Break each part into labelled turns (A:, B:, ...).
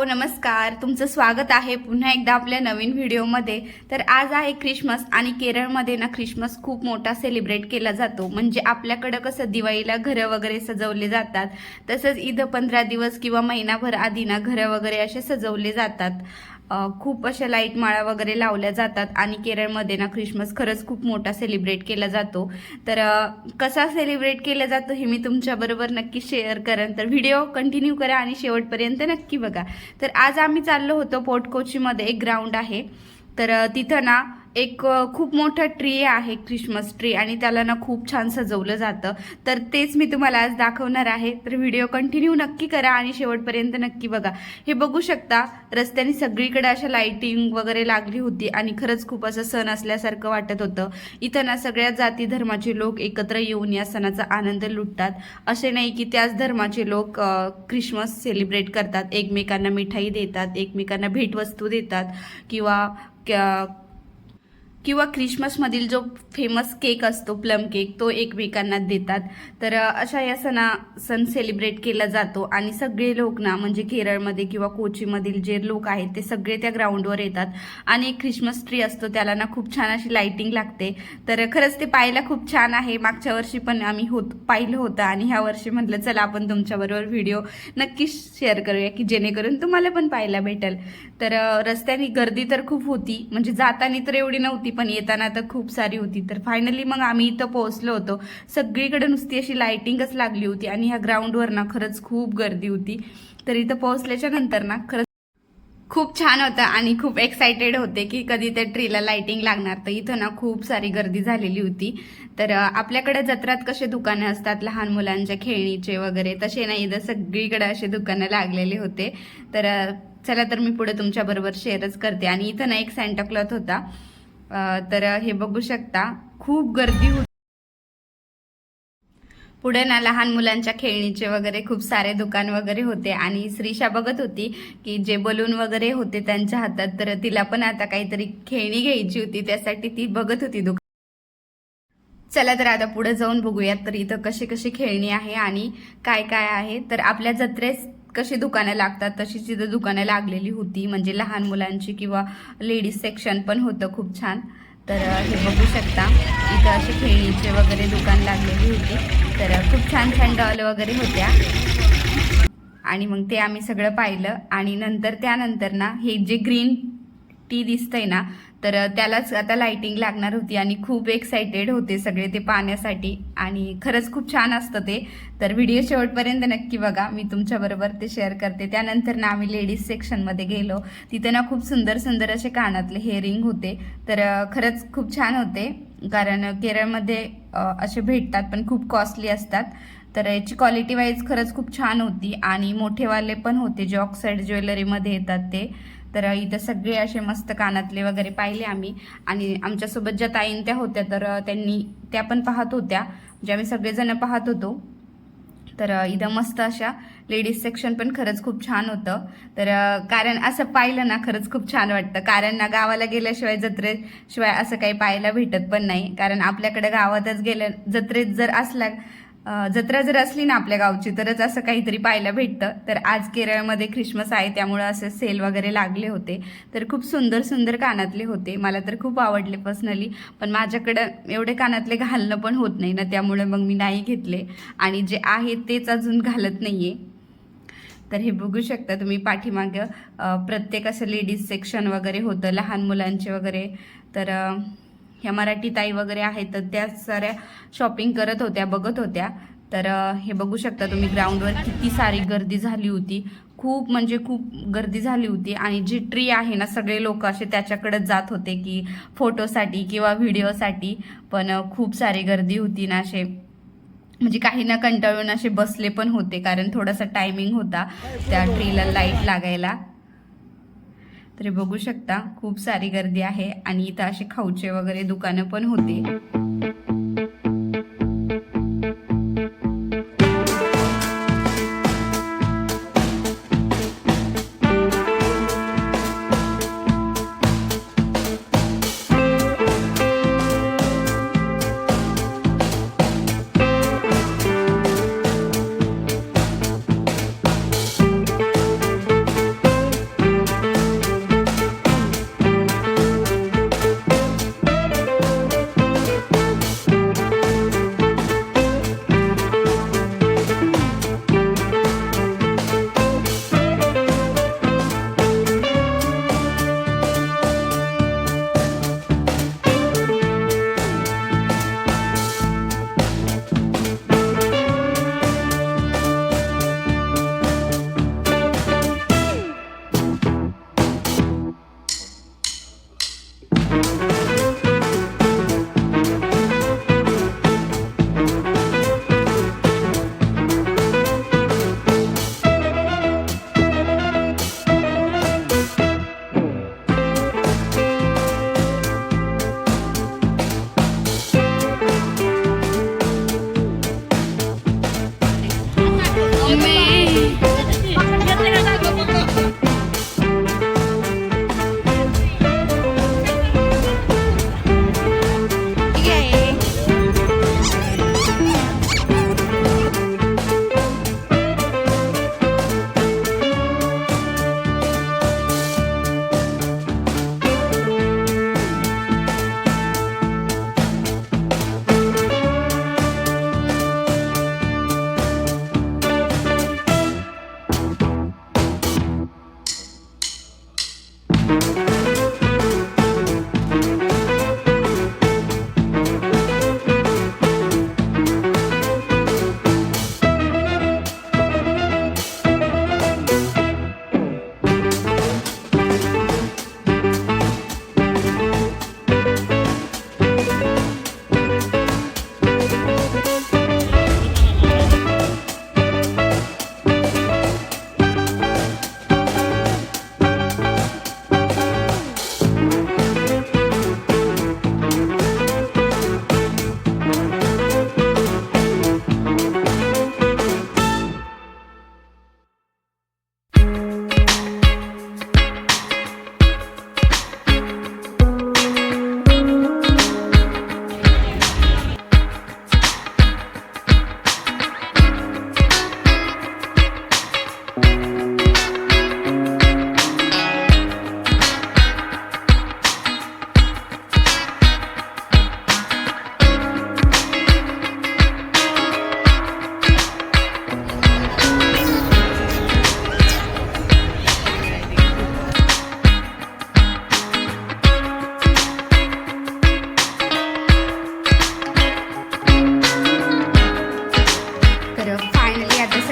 A: नमस्कार, तुमचं स्वागत आहे पुन्हा एकदा आपल्या नवीन व्हिडिओमध्ये। तर आज आहे ख्रिसमस आणि केरळमध्ये ना ख्रिसमस खूप मोठा सेलिब्रेट केला जातो। म्हणजे आपल्याकडे कसं दिवाळीला घरं वगैरे सजवले जातात, तसंच इथं 15 दिवस किंवा महिनाभर आधी ना घरं वगैरे असे सजवले जातात। खूप अशा लाईट माळा वगैरे लावल्या जातात आणि केरळमध्ये ना ख्रिसमस खरंच खूप मोठा सेलिब्रेट केला जातो। तर कसा सेलिब्रेट केला जातो हे मी तुमच्याबरोबर नक्की शेअर करेन, तर व्हिडिओ कंटिन्यू करा आणि शेवटपर्यंत नक्की बघा। तर आज आम्ही चाललो होतो पोर्टकोचीमध्ये, एक ग्राउंड आहे, तर तिथं ना एक खूप मोठा ट्री आहे, ख्रिसमस ट्री, आणि त्याला ना खूप छान सजवलं जातं। तर तेच मी तुम्हाला आज दाखवणार आहे, तर व्हिडिओ कंटिन्यू नक्की करा आणि शेवटपर्यंत नक्की बघा। हे बघू शकता, रस्त्याने सगळीकडे अशा लाईटिंग वगैरे लागली होती आणि खरंच खूप असं सण असल्यासारखं वाटत होतं। इथं ना सगळ्या जाती धर्माचे लोक एकत्र येऊन या सणाचा आनंद लुटतात। असे नाही की त्याच धर्माचे लोक ख्रिसमस सेलिब्रेट करतात, एकमेकांना मिठाई देतात, एकमेकांना भेटवस्तू देतात, किंवा ख्रिसमसमधील जो फेमस केक असतो, प्लम केक, तो एकमेकांना देतात। तर अशा या सण सेलिब्रेट केला जातो आणि सगळे लोक ना, म्हणजे केरळमध्ये किंवा कोचीमधील जे लोक आहेत ते सगळे त्या ग्राउंडवर येतात आणि एक ख्रिसमस ट्री असतो, त्याला ना खूप छान अशी लाईटिंग लागते। तर खरंच ते पाहायला खूप छान आहे। मागच्या वर्षी पण आम्ही पाहिलं होतं आणि ह्या वर्षी म्हटलं चला आपण तुमच्याबरोबर व्हिडिओ नक्की शेअर करूया की जेणेकरून तुम्हाला पण पाहायला भेटेल। तर रस्त्याने गर्दी तर खूप होती, म्हणजे जाताना तर एवढी नव्हती पण येताना तर खूप सारी होती। तर फायनली मग आम्ही इथं पोहोचलो होतो। सगळीकडे नुसती अशी लाईटिंगच लागली होती आणि ह्या ग्राउंडवर ना खरंच खूप गर्दी होती। तर इथं पोहोचल्याच्या नंतर ना खरंच खूप छान होतं आणि खूप एक्साइटेड होते की कधी त्या ट्रीला लाईटिंग लागणार। तर इथं ना खूप सारी गर्दी झालेली होती। तर आपल्याकडे जत्रात कसे दुकानं असतात लहान मुलांच्या खेळणीचे वगैरे, तसे नाही, इथं सगळीकडे असे दुकानं लागलेले होते। तर चला, तर मी पुढे तुमच्याबरोबर शेअरच करते। आणि इथं ना एक सॅन्टा क्लॉथ होता, तर हे बघू शकता, खूप गर्दी होती। पुढे ना लहान मुलांच्या खेळणीचे वगैरे खूप सारे दुकान वगैरे होते आणि श्रीषा बघत होती की जे बलून वगैरे होते त्यांच्या हातात, तर तिला पण आता काहीतरी खेळणी घ्यायची होती, त्यासाठी ती बघत होती दुकान। चला, तर आता पुढे जाऊन बघूयात तर इथं कशी कशी खेळणी आहे आणि काय काय आहे। तर आपल्या जत्रेस कशी दुकानं लागतात तशीच इथं दुकानं लागलेली होती, म्हणजे लहान मुलांची किंवा लेडीज सेक्शन पण होतं खूप छान। तर हे बघू शकता, इथं असे खेळणीचे वगैरे दुकान लागलेली होती। तर खूप छान छान डॉल वगैरे होत्या आणि मग ते आम्ही सगळं पाहिलं। आणि त्यानंतर ना हे जे ग्रीन टी दिसतंय ना, तर त्यालाच आता लाईटिंग लागणार होती आणि खूप एक्साइटेड होते सगळे ते पाहण्यासाठी आणि खरंच खूप छान असतं ते। तर व्हिडिओ शेवटपर्यंत नक्की बघा, मी तुमच्याबरोबर ते शेअर करते। त्यानंतर ना आम्ही लेडीज सेक्शनमध्ये गेलो, तिथे ना खूप सुंदर सुंदर असे कानातले हेअरिंग होते। तर खरंच खूप छान होते, कारण केरळमध्ये असे भेटतात पण खूप कॉस्टली असतात। तर याची क्वालिटी वाईज खरंच खूप छान होती आणि मोठेवाले पण होते जे ऑक्साईड ज्वेलरीमध्ये येतात ते। तर इथं सगळे असे मस्त कानातले वगैरे पाहिले आम्ही आणि आमच्यासोबत ज्या ताईन त्या होत्या तर त्या पण पाहत होत्या, म्हणजे आम्ही सगळेजण पाहत होतो। तर इथं मस्त अशा लेडीज सेक्शन पण खरंच खूप छान होतं। तर कारण असं पाहिलं ना खरंच खूप छान वाटतं, कारण ना गावाला गेल्याशिवाय जत्रेशिवाय असं काही पाहायला भेटत पण नाही। कारण आपल्याकडे गावातच जत्रेत जत्रा जर असली ना आपल्या गावची, तरच असं काहीतरी पाहायला भेटतं। तर आज केरळमध्ये ख्रिसमस आहे त्यामुळे असे सेल वगैरे लागले होते। तर खूप सुंदर सुंदर कानातले होते, मला तर खूप आवडले पर्सनली, पण माझ्याकडं एवढे कानातले घालणं पण होत नाही ना, त्यामुळे मग मी नाही घेतले आणि जे आहे तेच अजून घालत नाहीये। तर हे बघू शकता तुम्ही पाठीमागं प्रत्येक असं लेडीज सेक्शन वगैरे होतं, लहान मुलांचे वगैरे। तर ह्या मराठी ताई वगैरे आहेत, तर त्या साऱ्या शॉपिंग करत होत्या, बघत होत्या। तर हे बघू शकता तुम्ही ग्राउंडवर किती सारी गर्दी झाली होती, खूप म्हणजे खूप गर्दी झाली होती। आणि जी ट्री आहे ना, सगळे लोक असे त्याच्याकडेच जात होते की फोटोसाठी किंवा व्हिडिओसाठी, पण खूप सारी गर्दी होती ना, असे म्हणजे काही ना कंटाळून असे बसले पण होते, कारण थोडासा टायमिंग होता त्या ट्रीला लाईट लागायला। तर बघू शकता खूप सारी गर्दी आहे आणि इथं असे खाऊचे वगैरे दुकानं पण होते।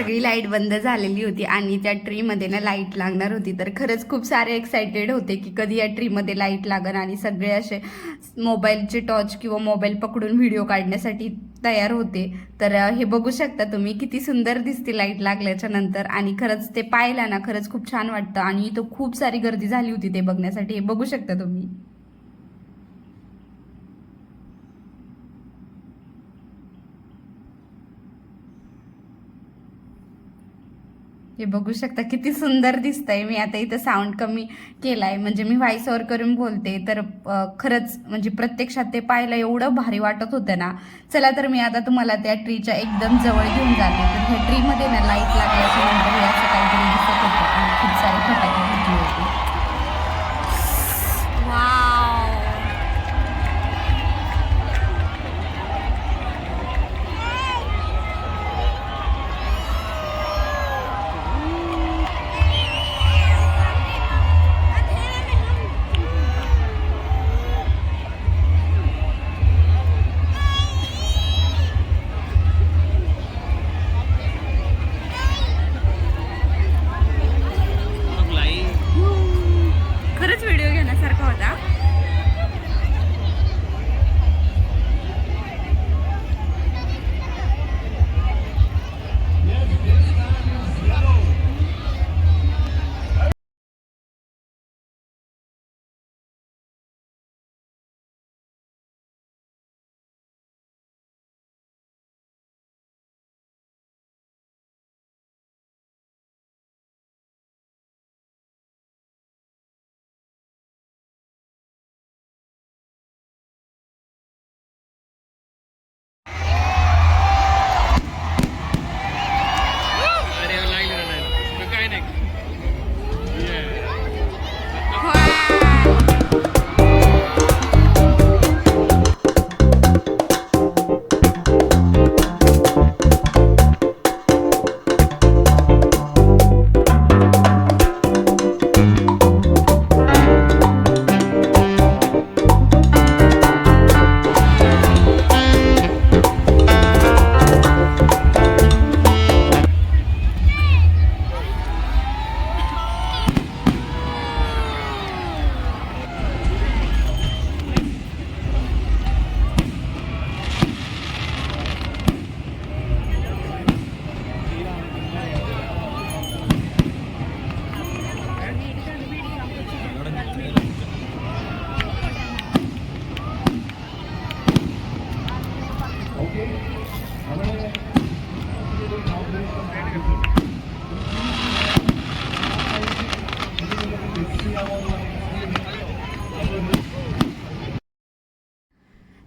A: सगळी लाईट बंद झालेली होती आणि त्या ट्रीमध्ये ना लाईट लागणार होती. तर खरंच खूप सारे एक्सायटेड होते की कधी या ट्रीमध्ये लाईट लागन, आणि सगळे असे मोबाईलचे टॉर्च किंवा मोबाईल पकडून व्हिडिओ काढण्यासाठी तयार होते. तर हे बघू शकता तुम्ही किती सुंदर दिसते लाईट लागल्याच्या नंतर. आणि खरंच ते पाहायला ना खरंच खूप छान वाटतं, आणि इथं खूप सारी गर्दी झाली होती ते बघण्यासाठी. हे बघू शकता तुम्ही. हे बघू शकता किती सुंदर दिसतंय. मी आता इथं साऊंड कमी केलाय, म्हणजे मी व्हॉइस ओव्हर करून बोलते. तर खरंच म्हणजे प्रत्यक्षात ते पाहायला एवढं भारी वाटत होतं ना. चला तर मी आता तुम्हाला त्या ट्रीच्या एकदम जवळ घेऊन जाते. तर ह्या ट्रीमध्ये ना लाईट लागल्याच्या नंतर हे असं काहीतरी दिसत होतं आणि खूप सारे फटाके फुटले होते. खरंच व्हिडिओ घेण्यासारखा होता.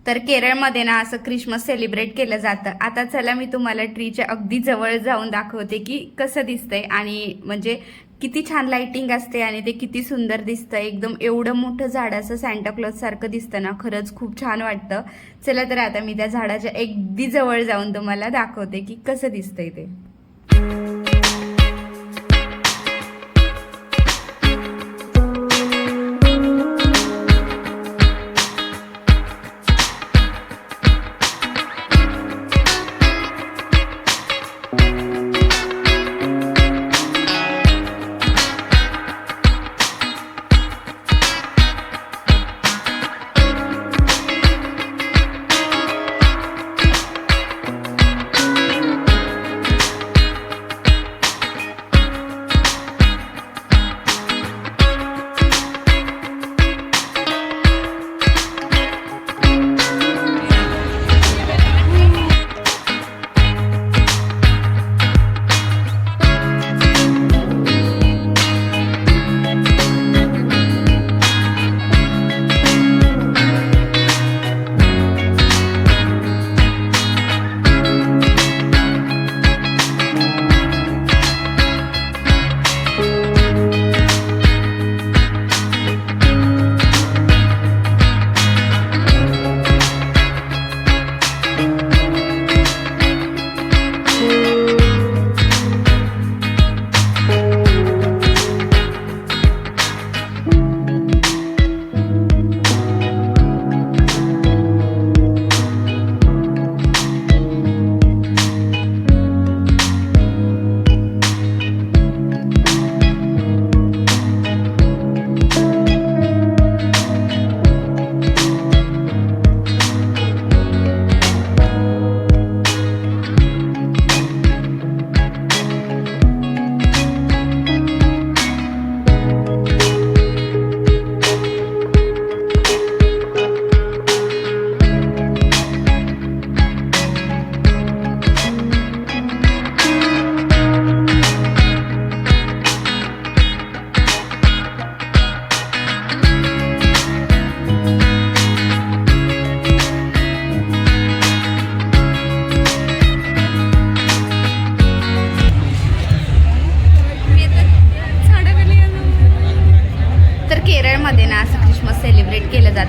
A: तर केरळमध्ये ना असं ख्रिसमस सेलिब्रेट केलं जातं. आता चला मी तुम्हाला ट्रीच्या अगदी जवळ जाऊन दाखवते की कसं दिसतंय, आणि म्हणजे किती छान लाइटिंग असते आणि ते किती सुंदर दिसतं. एकदम एवढं मोठं झाड असं सॅन्टाक्लॉज सारखं दिसतं ना, खरंच खूप छान वाटतं. चला तर आता मी त्या झाडाच्या अगदी जवळ जाऊन तुम्हाला दाखवते की कसं दिसतंय ते.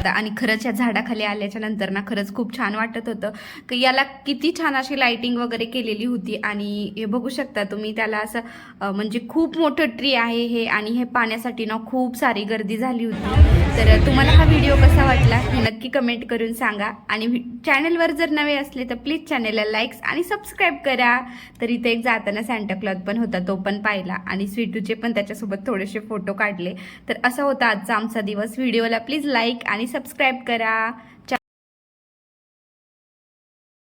A: होता आणि खरंच या झाडाखाली आल्याच्या नंतर ना खरंच खूप छान वाटत होतं की याला किती छान अशी लाइटिंग वगैरे केलेली होती. आणि हे बघू शकता तुम्ही, त्याला असं म्हणजे खूप मोठं ट्री आहे हे, आणि हे पाण्यासाठी ना खूप सारी गर्दी झाली होती. तर तुम्हाला हा व्हिडिओ कसा वाटला हे नक्की कमेंट करून सांगा. आणि चॅनलवर जर नवे असले तर प्लीज चॅनलला लाईक्स आणि सबस्क्राईब करा. तर इथे एक जाताना सॅन्टाक्लॉज पण होता, तो पण पाहिला आणि स्वीटूचे पण त्याच्यासोबत थोडेसे फोटो काढले. तर असा होता आजचा आमचा दिवस. व्हिडिओला प्लीज लाईक आणि सबस्क्राईब करा.